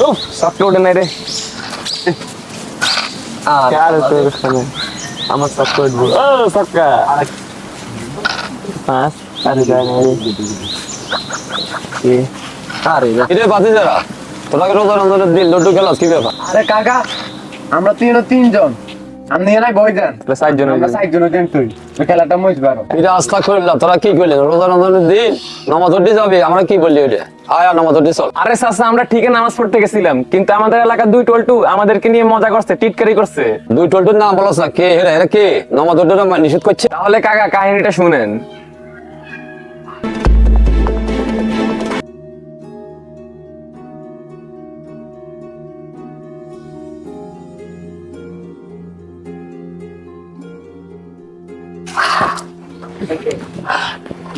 উফ সবকে ওঠে নাই রে আর আমার সবকে উঠবো ও সবকা পাঁচ আরে যায় না রে আরে এটা বাতি যারা তোরা রোজা রমজানের দিন লড্ডু খেলাস কি ব্যাপার? আরে কাকা আমরা তিনজন আপনি এলাই বই দেন চারজন আমরা চারজন দেন তুই ওই খেলাটা মজ বারো এটা আস্থা করিলাম তোরা কি করলি রোজা রমজানের দিন নামাজ পড়তে যাবি আমরা কি বললি ওইটা আয়া নামাজ পড়তে চল। আরে চাচা আমরা ঠিকই নামাজ পড়তে গেছিলাম কিন্তু আমাদের এলাকার দুই টলটু আমাদেরকে নিয়ে মজা করছে টিটকারি করছে। দুই টলটুর নাম বলছ না কে এরা এরা কে নামাজ পড়তে নিষেধ করছে? তাহলে কাকা কাহিনীটা শুনেন।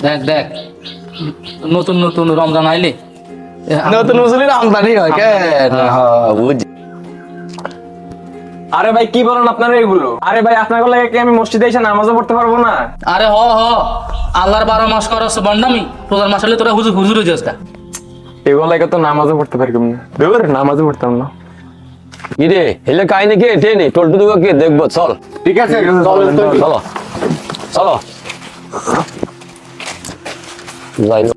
দেখ দেখ নতুন নতুন রমজান আইলে নতুন মুসলিম আমদানি হয় কেন বুঝি আরে ভাই কি বলেন আপনারা এগুলো? আরে ভাই আপনার লাগে কি আমি মসজিদে এসে নামাজও পড়তে পারবো না? আরে হ আল্লাহর 12 মাস করস বন্ডামি রোজার মাস হলে তোরা হুজুর হুজুর হয়ে যাস কা এগুলো লাগে তো নামাজও পড়তে পারি না দেবরে নামাজও পড়তাম না। কি রে হেলে কাহিনী কে টেনে টলটু দুটো কে দেখবো চল। ঠিক আছে চলো চলো যাই না।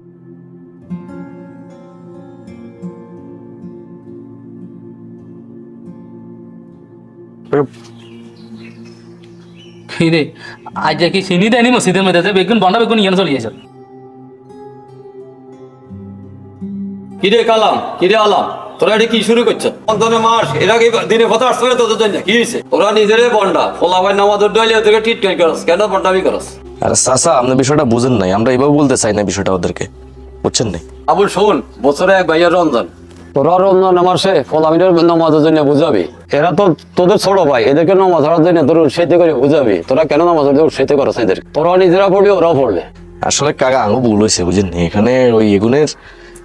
কি রে আজ কি চিনি দেয়নি মসজিদের মধ্যে বেগুন বন্ডা বেগুন ইয়ান চলে যাস কিরে কালাম কিরে আলাম তোরা এটা কি শুরু করছো? রমজানের মাস এর আগে দিনে কথা আসছে তোদের জন্য কি হয়েছে? ওরা নিজেরাই বন্ডা ফলা ভাই নামাজ ডলে ওদেরকে ট্রিটমেন্ট করস কেন বন্ডামি করস? আরে চাচা আপনি বিষয়টা বুঝেন নাই আমরা এভাবে বলতে চাই না বিষয়টা ওদেরকে বুঝছেন নাই আবুল শোন বছরে এক ভাইয়ের রমজান তোরা রমজান মাসে ফলামিনের নামাজের জন্য বুঝাবি এরা তো তোদের ছোট ভাই এদেরকে নামাজ ধরার জন্য তোর উৎসাহিত করে বুঝাবি তোরা কেন নামাজ উৎসাহিত করস এদের তোরা নিজেরা পড়বি ওরাও পড়বে। আসলে কাকা আঙু ভুল হয়েছে বুঝেন নি এখানে ওই এগুনের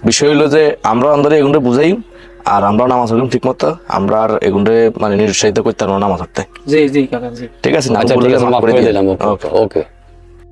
বিষয় হলো যে আমরা আমাদের এগুনটা বুঝাই আর আমরা নামাজ পড়লাম ঠিক মতো আমরা আর এগুনরে মানে নিরুৎসাহিত করতে পারবো নামাজ পড়তে জি জি কাকা জি ঠিক আছে না আচ্ছা ঠিক আছে মাফ করে দিলাম ওকে।